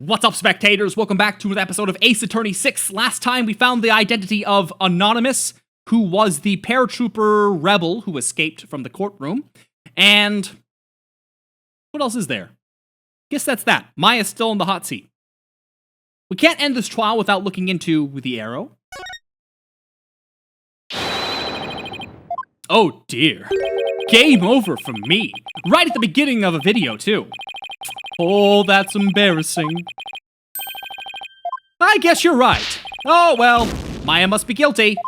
What's up, spectators? Welcome back to an episode of Ace Attorney 6. Last time we found the identity of Anonymous, who was the paratrooper rebel who escaped from the courtroom. And what else is there? Guess that's that. Maya's still in the hot seat. We can't end this trial without looking into the arrow. Oh dear. Game over for me. Right at the beginning of a video, too. Oh, that's embarrassing. I guess you're right. Oh, well, Maya must be guilty.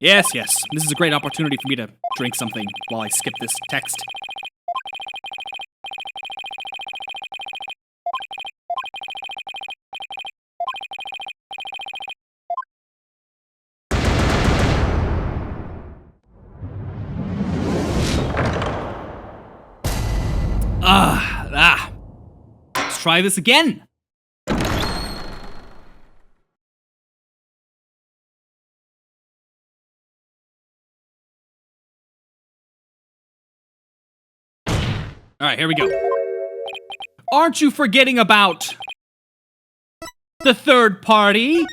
Yes, this is a great opportunity for me to drink something while I skip this text. Let's try this again. Alright, here we go. Aren't you forgetting about the third party?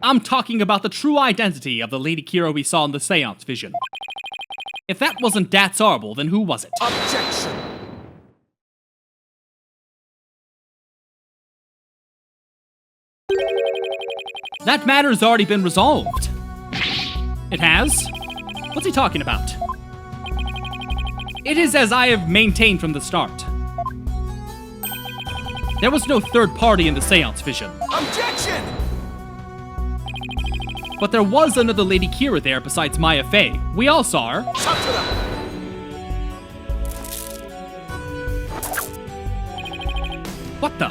I'm talking about the true identity of the Lady Kira we saw in the seance vision. If that wasn't Dat's Arble, then who was it? Objection! That matter's already been resolved. It has? What's he talking about? It is as I have maintained from the start. There was no third party in the seance vision. Objection! But there was another Lady Kira there besides Maya Fey. We all saw her. What the?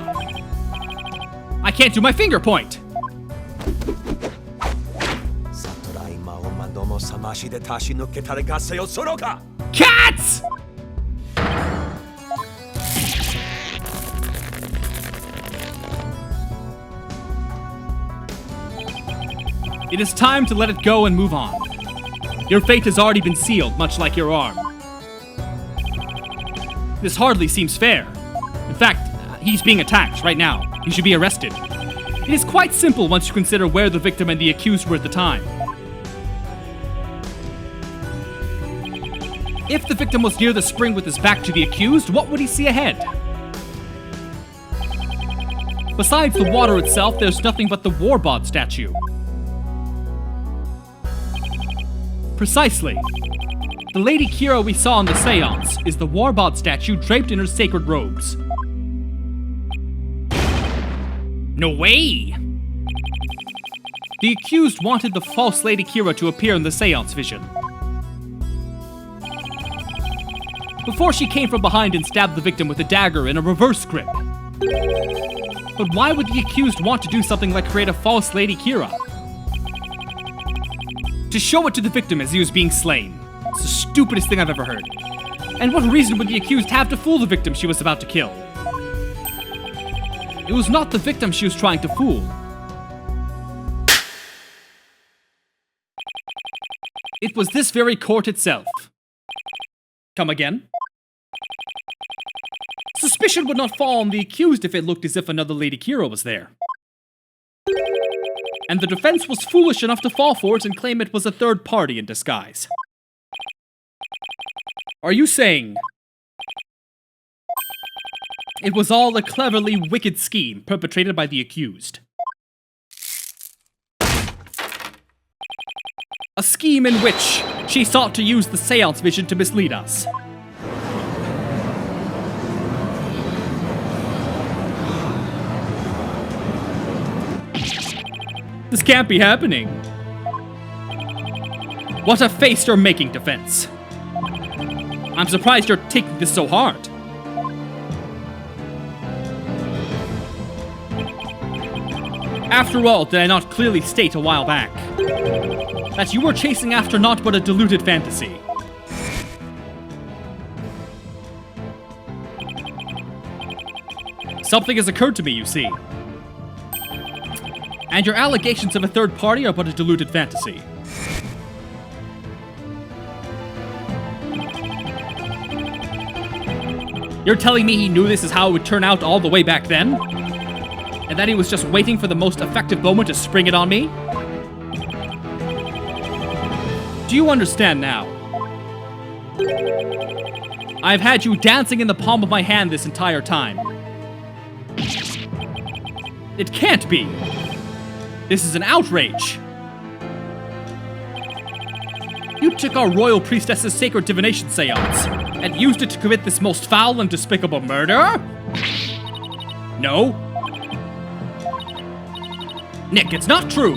I can't do my finger point! Cats! It is time to let it go and move on. Your fate has already been sealed, much like your arm. This hardly seems fair. In fact, he's being attacked right now. He should be arrested. It is quite simple once you consider where the victim and the accused were at the time. If the victim was near the spring with his back to the accused, what would he see ahead? Besides the water itself, there's nothing but the Warbod statue. Precisely. The Lady Kira we saw in the seance is the Warbod statue draped in her sacred robes. No way! The accused wanted the false Lady Kira to appear in the seance vision. Before she came from behind and stabbed the victim with a dagger in a reverse grip. But why would the accused want to do something like create a false Lady Kira? To show it to the victim as he was being slain. It's the stupidest thing I've ever heard. And what reason would the accused have to fool the victim she was about to kill? It was not the victim she was trying to fool. It was this very court itself. Come again? Suspicion would not fall on the accused if it looked as if another Lady Kira was there. And the defense was foolish enough to fall for it and claim it was a third party in disguise. Are you saying it was all a cleverly wicked scheme perpetrated by the accused? A scheme in which she sought to use the seance vision to mislead us. This can't be happening. What a face you're making, defense. I'm surprised you're taking this so hard. After all, did I not clearly state a while back that you were chasing after naught but a deluded fantasy? Something has occurred to me, you see. And your allegations of a third party are but a deluded fantasy. You're telling me he knew this is how it would turn out all the way back then? And that he was just waiting for the most effective moment to spring it on me? Do you understand now? I've had you dancing in the palm of my hand this entire time. It can't be. This is an outrage. You took our royal priestess's sacred divination seance and used it to commit this most foul and despicable murder? No. Nick, it's not true.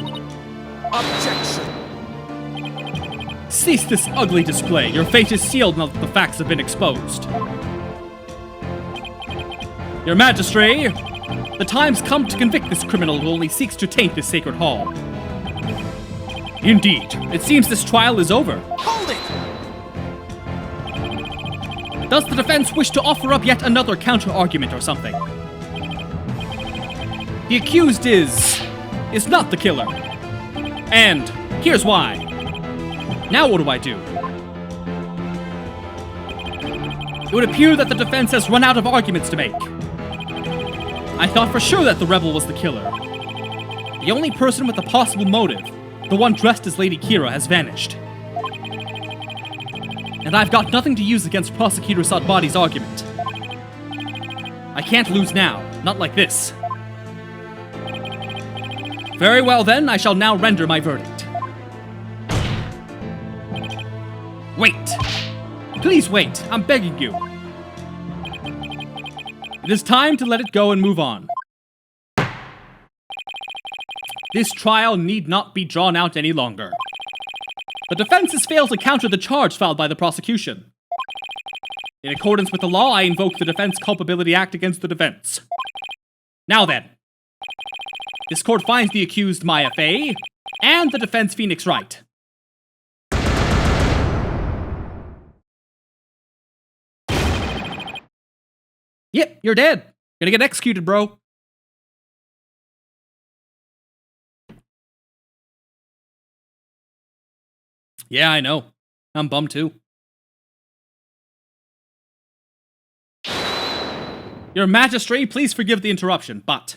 Objection. Cease this ugly display. Your fate is sealed now that the facts have been exposed. Your Majesty, the time's come to convict this criminal who only seeks to taint this sacred hall. Indeed, it seems this trial is over. Hold it! Does the defense wish to offer up yet another counter-argument or something? The accused is not the killer. And here's why. Now what do I do? It would appear that the defense has run out of arguments to make. I thought for sure that the rebel was the killer. The only person with a possible motive, the one dressed as Lady Kira, has vanished. And I've got nothing to use against Prosecutor Satbodi's argument. I can't lose now, not like this. Very well then, I shall now render my verdict. Wait! Please wait, I'm begging you. It is time to let it go and move on. This trial need not be drawn out any longer. The defense has failed to counter the charge filed by the prosecution. In accordance with the law, I invoke the Defense Culpability Act against the defense. Now then, this court finds the accused Maya Fey and the defense Phoenix Wright. Yep, you're dead. Gonna get executed, bro. Yeah, I know. I'm bummed too. Your Majesty, please forgive the interruption, but...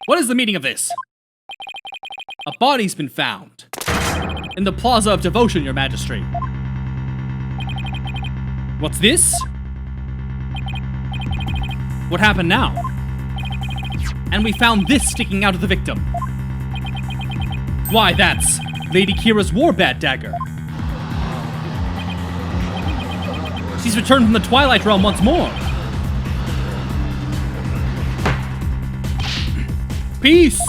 What is the meaning of this? A body's been found. In the Plaza of Devotion, Your Majesty. What's this? What happened now? And we found this sticking out of the victim. Why, that's Lady Kira's Warbat dagger. She's returned from the Twilight Realm once more. Peace!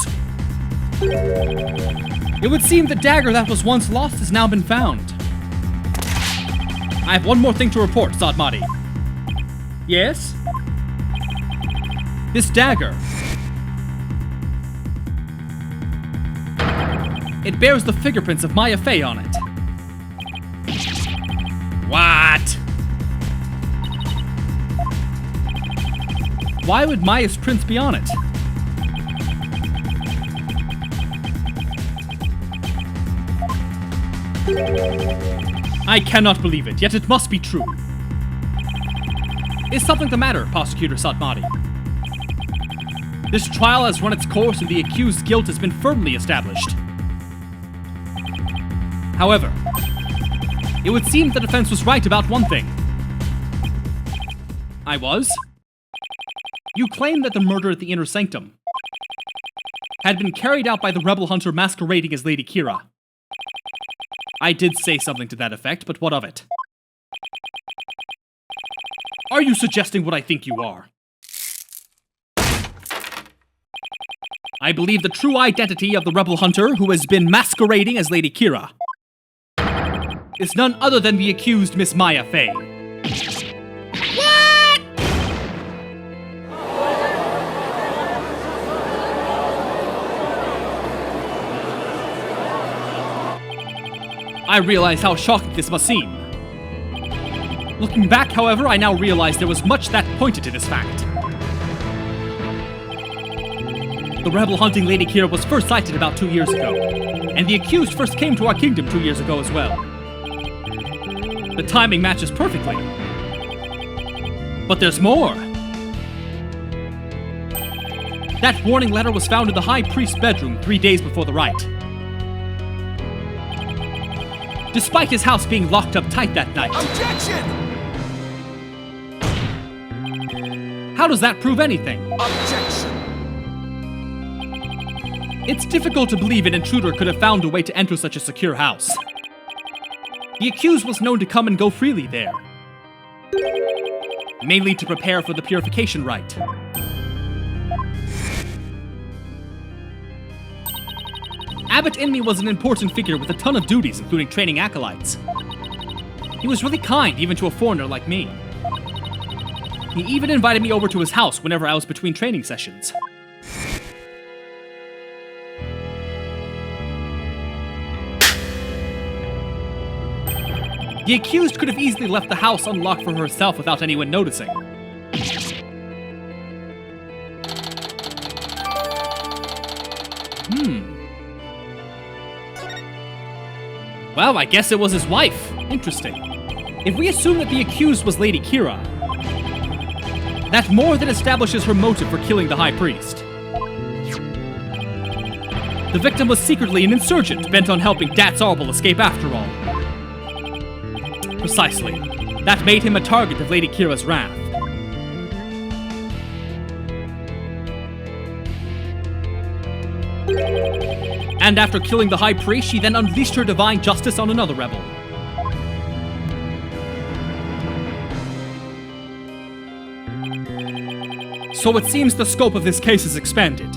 It would seem the dagger that was once lost has now been found. I have one more thing to report, Satmadi. Yes? This dagger. It bears the fingerprints of Maya Fey on it. What? Why would Maya's prints be on it? I cannot believe it, yet it must be true. Is something the matter, Prosecutor Satmadi? This trial has run its course and the accused's guilt has been firmly established. However, it would seem the defense was right about one thing. I was? You claim that the murder at the Inner Sanctum had been carried out by the rebel hunter masquerading as Lady Kira. I did say something to that effect, but what of it? Are you suggesting what I think you are? I believe the true identity of the rebel hunter who has been masquerading as Lady Kira is none other than the accused Miss Maya Fey. What? I realize how shocking this must seem. Looking back, however, I now realize there was much that pointed to this fact. The rebel hunting Lady Kira was first sighted about 2 years ago, and the accused first came to our kingdom 2 years ago as well. The timing matches perfectly. But there's more. That warning letter was found in the High Priest's bedroom 3 days before the rite. Despite his house being locked up tight that night. Objection! How does that prove anything? Objection! It's difficult to believe an intruder could have found a way to enter such a secure house. The accused was known to come and go freely there, mainly to prepare for the purification rite. Abbot Inmi was an important figure with a ton of duties, including training acolytes. He was really kind, even to a foreigner like me. He even invited me over to his house whenever I was between training sessions. The accused could have easily left the house unlocked for herself without anyone noticing. Well, I guess it was his wife. Interesting. If we assume that the accused was Lady Kira, that more than establishes her motive for killing the High Priest. The victim was secretly an insurgent bent on helping Dat Zarbal escape after all. Precisely. That made him a target of Lady Kira's wrath. And after killing the High Priest, she then unleashed her divine justice on another rebel. So it seems the scope of this case is expanded.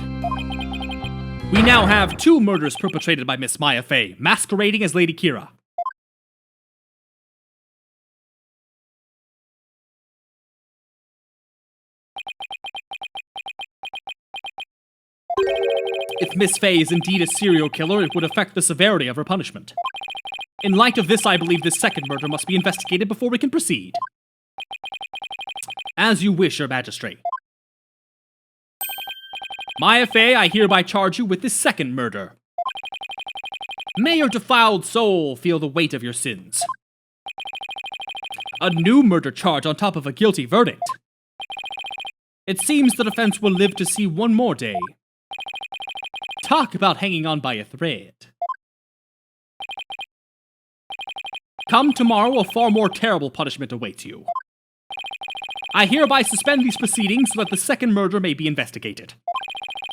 We now have 2 murders perpetrated by Miss Maya Fey, masquerading as Lady Kira. If Miss Fey is indeed a serial killer, it would affect the severity of her punishment. In light of this, I believe this second murder must be investigated before we can proceed. As you wish, Your Majesty. Maya Fey, I hereby charge you with this second murder. May your defiled soul feel the weight of your sins. A new murder charge on top of a guilty verdict. It seems the defense will live to see one more day. Talk about hanging on by a thread. Come tomorrow, a far more terrible punishment awaits you. I hereby suspend these proceedings so that the second murder may be investigated.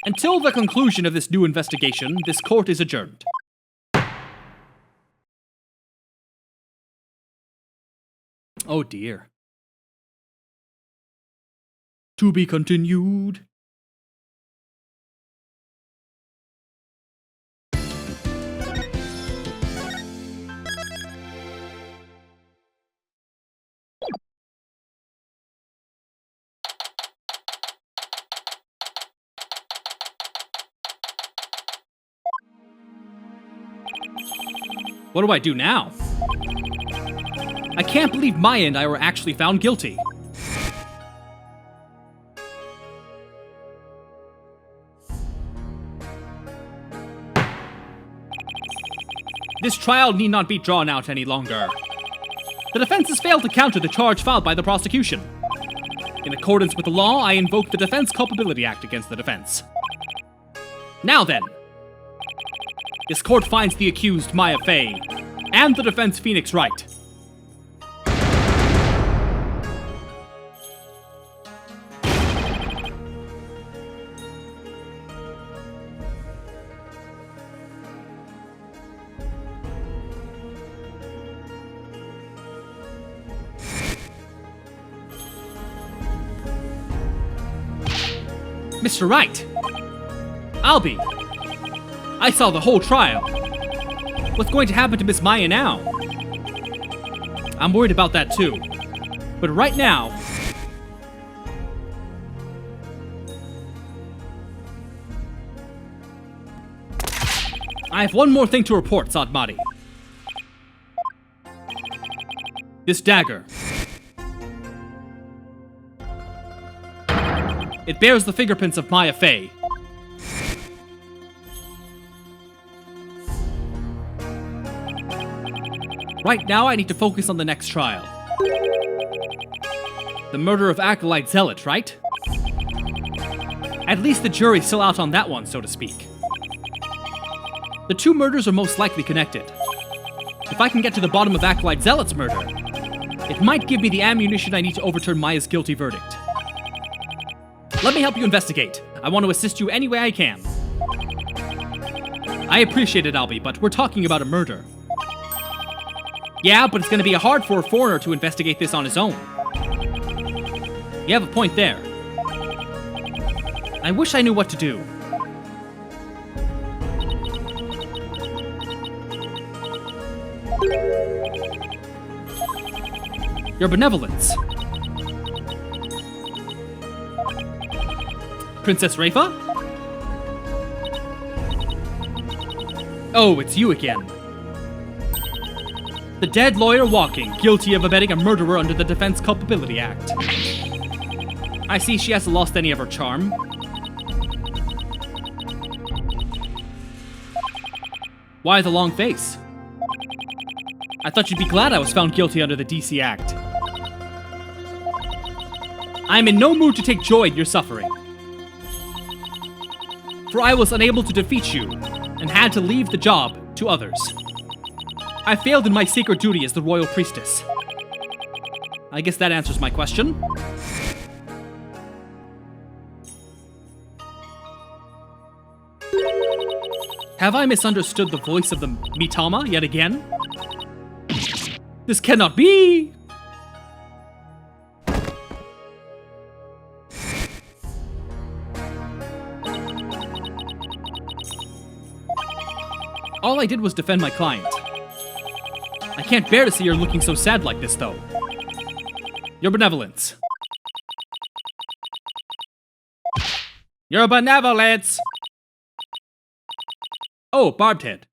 Until the conclusion of this new investigation, this court is adjourned. Oh dear. To be continued. What do I do now? I can't believe Maya and I were actually found guilty. This trial need not be drawn out any longer. The defense has failed to counter the charge filed by the prosecution. In accordance with the law, I invoke the Defense Culpability Act against the defense. Now then, this court finds the accused Maya Fey and the defense Phoenix Wright. Mr. Wright! Albie! I saw the whole trial. What's going to happen to Miss Maya now? I'm worried about that too. But right now... I have one more thing to report, Sadmati. This dagger. It bears the fingerprints of Maya Fey. Right now, I need to focus on the next trial. The murder of Acolyte Zealot, right? At least the jury's still out on that one, so to speak. The two murders are most likely connected. If I can get to the bottom of Acolyte Zealot's murder, it might give me the ammunition I need to overturn Maya's guilty verdict. Let me help you investigate. I want to assist you any way I can. I appreciate it, Albie, but we're talking about a murder. Yeah, but it's going to be hard for a foreigner to investigate this on his own. You have a point there. I wish I knew what to do. Your benevolence. Princess Rayfa? Oh, it's you again. The dead lawyer walking, guilty of abetting a murderer under the Defense Culpability Act. I see she hasn't lost any of her charm. Why the long face? I thought you'd be glad I was found guilty under the DC Act. I am in no mood to take joy in your suffering. For I was unable to defeat you, and had to leave the job to others. I failed in my sacred duty as the royal priestess. I guess that answers my question. Have I misunderstood the voice of the Mitama yet again? This cannot be! All I did was defend my client. I can't bear to see her looking so sad like this, though. Your benevolence. Your benevolence! Oh, barbed head.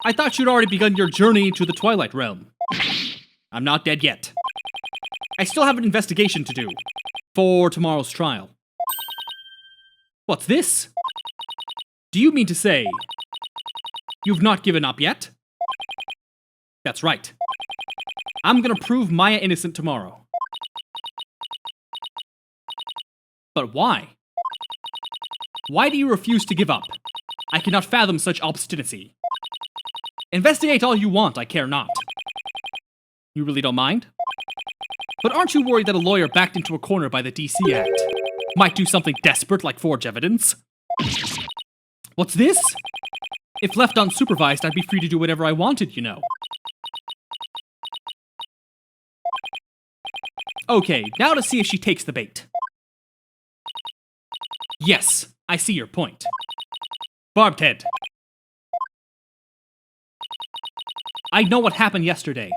I thought you'd already begun your journey to the Twilight Realm. I'm not dead yet. I still have an investigation to do for tomorrow's trial. What's this? Do you mean to say you've not given up yet? That's right. I'm gonna prove Maya innocent tomorrow. But why? Why do you refuse to give up? I cannot fathom such obstinacy. Investigate all you want, I care not. You really don't mind? But aren't you worried that a lawyer backed into a corner by the DC Act might do something desperate like forge evidence? What's this? If left unsupervised, I'd be free to do whatever I wanted, you know. Okay, now to see if she takes the bait. Yes, I see your point. Barbed head. I know what happened yesterday.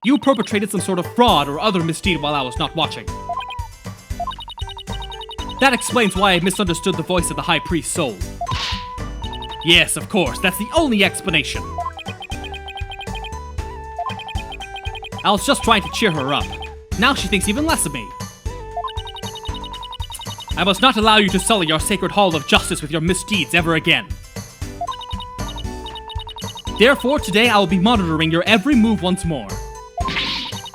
You perpetrated some sort of fraud or other misdeed while I was not watching. That explains why I misunderstood the voice of the High Priest's soul. Yes, of course, that's the only explanation. I was just trying to cheer her up. Now she thinks even less of me. I must not allow you to sully your sacred hall of justice with your misdeeds ever again. Therefore, today I will be monitoring your every move once more.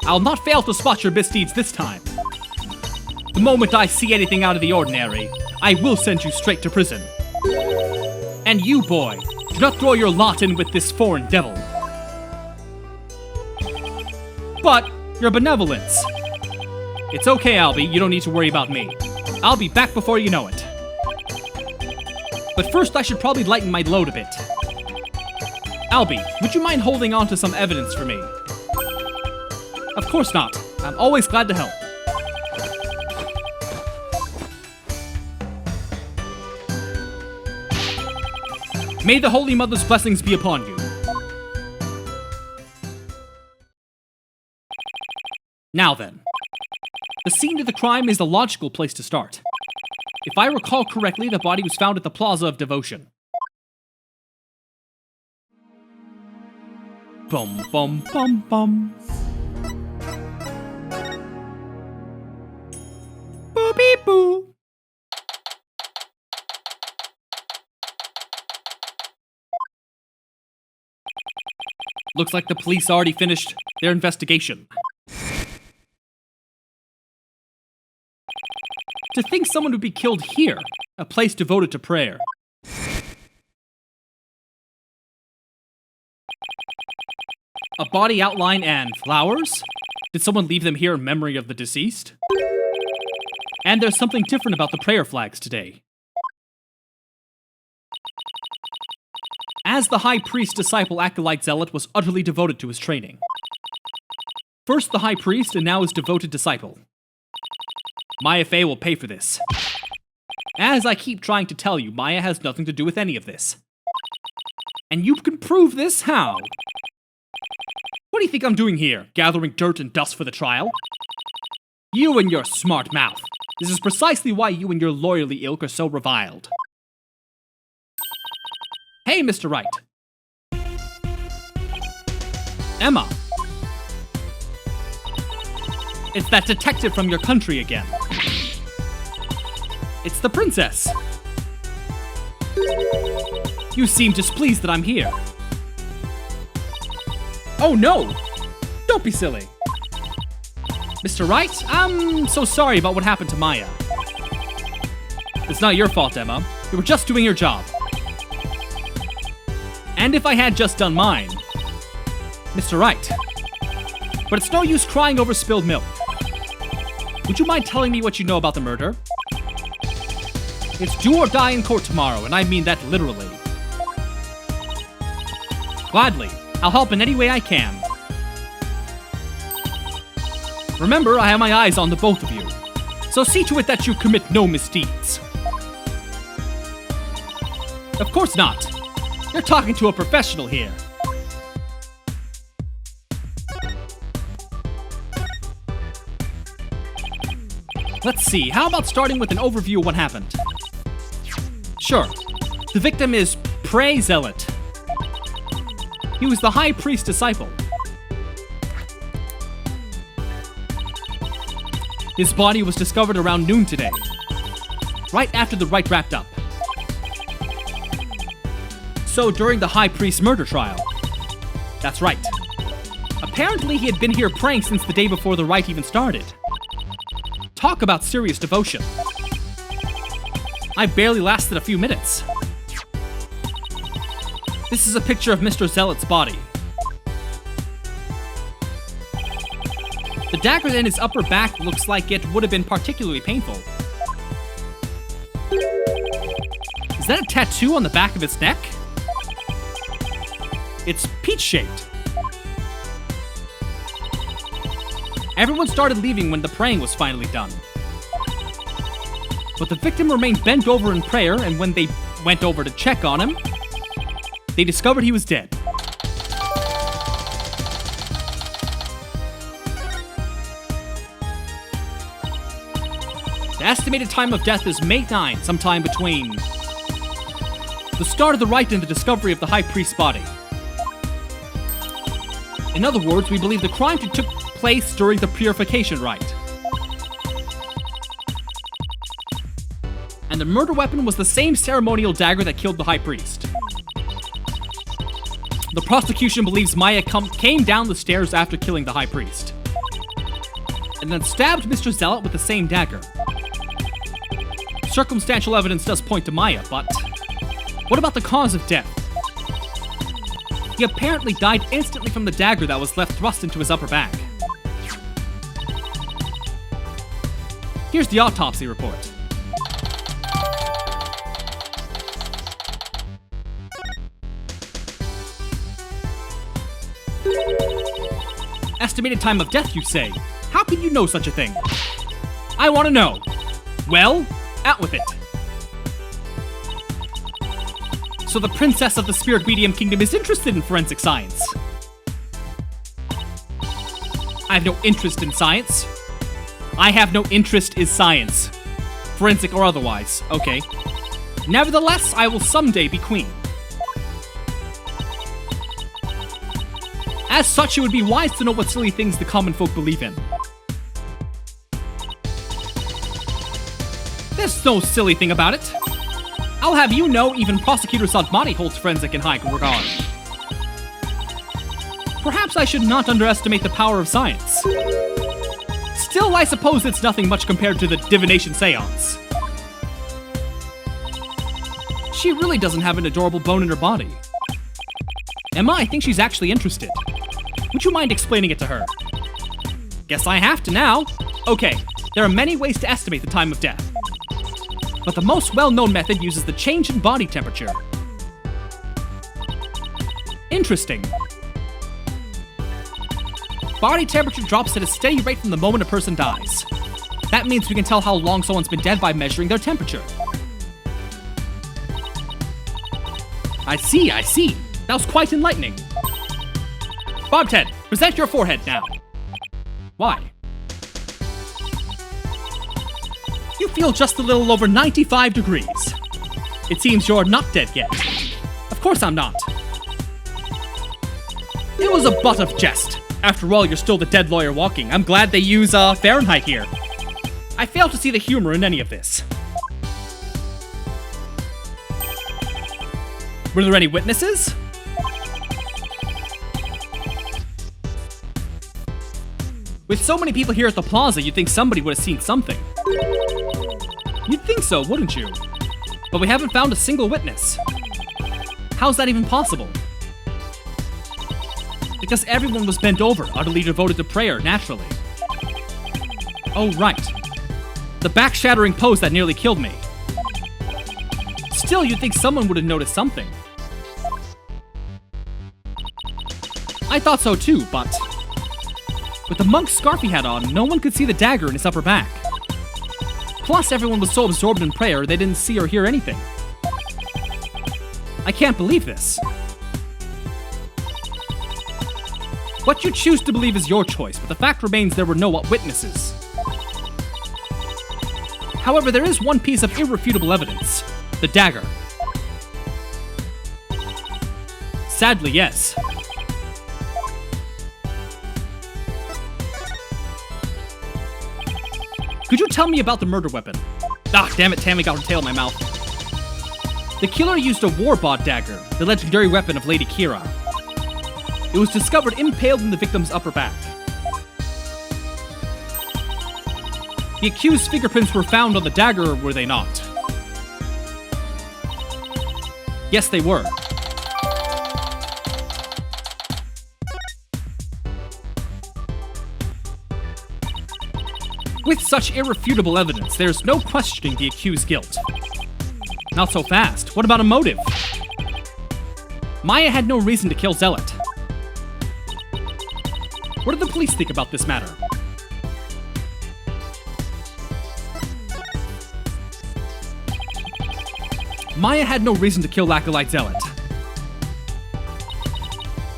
I'll not fail to spot your misdeeds this time. The moment I see anything out of the ordinary, I will send you straight to prison. And you, boy, do not throw your lot in with this foreign devil. But, your benevolence. It's okay, Albie, you don't need to worry about me. I'll be back before you know it. But first I should probably lighten my load a bit. Albie, would you mind holding on to some evidence for me? Of course not. I'm always glad to help. May the Holy Mother's blessings be upon you. Now then. The scene of the crime is the logical place to start. If I recall correctly, the body was found at the Plaza of Devotion. Bum bum bum bum. Boo beep boo. Looks like the police already finished their investigation. To think someone would be killed here, a place devoted to prayer. A body outline and flowers? Did someone leave them here in memory of the deceased? And there's something different about the prayer flags today. As the high priest disciple acolyte zealot was utterly devoted to his training. First the high priest and now his devoted disciple. Maya Fey will pay for this. As I keep trying to tell you, Maya has nothing to do with any of this. And you can prove this how? What do you think I'm doing here? Gathering dirt and dust for the trial? You and your smart mouth. This is precisely why you and your lawyerly ilk are so reviled. Hey, Mr. Wright. Emma. It's that detective from your country again. It's the princess. You seem displeased that I'm here. Oh no! Don't be silly. Mr. Wright, I'm so sorry about what happened to Maya. It's not your fault, Emma. You were just doing your job. And if I had just done mine. Mr. Wright. But it's no use crying over spilled milk. Would you mind telling me what you know about the murder? It's do or die in court tomorrow, and I mean that literally. Gladly. I'll help in any way I can. Remember, I have my eyes on the both of you. So see to it that you commit no misdeeds. Of course not. You're talking to a professional here. Let's see, how about starting with an overview of what happened? Sure. The victim is Prey Zealot. He was the high priest disciple. His body was discovered around noon today, right after the rite wrapped up. So during the high priest's murder trial. That's right. Apparently he had been here praying since the day before the rite even started. Talk about serious devotion. I barely lasted a few minutes. This is a picture of Mr. Zealot's body. The dagger in his upper back looks like it would have been particularly painful. Is that a tattoo on the back of its neck? It's peach-shaped. Everyone started leaving when the praying was finally done. But the victim remained bent over in prayer, and when they went over to check on him, they discovered he was dead. The estimated time of death is May 9, sometime between the start of the rite and the discovery of the high priest's body. In other words, we believe the crime took place during the purification rite. And the murder weapon was the same ceremonial dagger that killed the high priest. The prosecution believes Maya came down the stairs after killing the high priest, and then stabbed Mr. Zealot with the same dagger. Circumstantial evidence does point to Maya, but what about the cause of death? He apparently died instantly from the dagger that was left thrust into his upper back. Here's the autopsy report. Estimated time of death, you say? How can you know such a thing? I want to know. Well, out with it. So the princess of the spirit medium kingdom is interested in forensic science. I have no interest in science. I have no interest in science. Forensic or otherwise, okay. Nevertheless, I will someday be queen. As such, it would be wise to know what silly things the common folk believe in. There's no silly thing about it. I'll have you know even Prosecutor Sadmani holds forensic in high regard. Perhaps I should not underestimate the power of science. Still, I suppose it's nothing much compared to the divination seance. She really doesn't have an adorable bone in her body. Emma, I think she's actually interested. Would you mind explaining it to her? Guess I have to now. Okay, there are many ways to estimate the time of death. But the most well-known method uses the change in body temperature. Interesting. Body temperature drops at a steady rate from the moment a person dies. That means we can tell how long someone's been dead by measuring their temperature. I see. That was quite enlightening. Bobhead, present your forehead now. Why? You feel just a little over 95 degrees. It seems you're not dead yet. Of course I'm not. It was a butt of jest. After all, you're still the dead lawyer walking. I'm glad they use Fahrenheit here. I fail to see the humor in any of this. Were there any witnesses? With so many people here at the plaza, you'd think somebody would have seen something. You'd think so, wouldn't you? But we haven't found a single witness. How's that even possible? Because everyone was bent over, utterly devoted to prayer, naturally. Oh, right. The back-shattering pose that nearly killed me. Still, you'd think someone would have noticed something. I thought so too, but... with the monk's scarf he had on, no one could see the dagger in his upper back. Plus, everyone was so absorbed in prayer, they didn't see or hear anything. I can't believe this. What you choose to believe is your choice, but the fact remains there were no witnesses. However, there is one piece of irrefutable evidence. The dagger. Sadly, yes. Could you tell me about the murder weapon? Ah, damn it, Tammy got her tail in my mouth. The killer used a warbod dagger, the legendary weapon of Lady Kira. It was discovered impaled in the victim's upper back. The accused's fingerprints were found on the dagger, were they not? Yes, they were. With such irrefutable evidence, there's no questioning the accused's guilt. Not so fast. What about a motive? Maya had no reason to kill Zealot. What do the police think about this matter? Maya had no reason to kill Acolyte Zealot.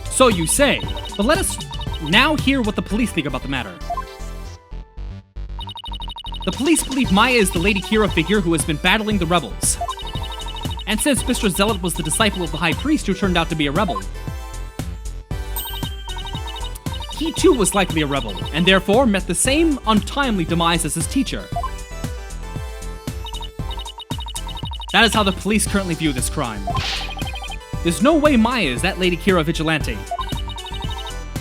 So you say, but let us now hear what the police think about the matter. The police believe Maya is the Lady Kira figure who has been battling the rebels. And since Mr. Zealot was the disciple of the High Priest who turned out to be a rebel, he too was likely a rebel, and therefore met the same untimely demise as his teacher. That is how the police currently view this crime. There's no way Maya is that Lady Kira vigilante.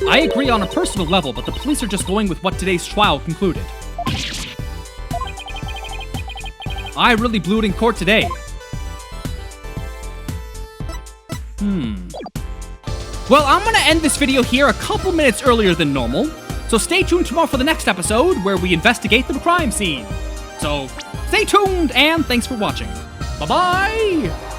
I agree on a personal level, but the police are just going with what today's trial concluded. I really blew it in court today. Well, I'm gonna end this video here a couple minutes earlier than normal, so stay tuned tomorrow for the next episode where we investigate the crime scene. So, stay tuned, and thanks for watching. Bye-bye!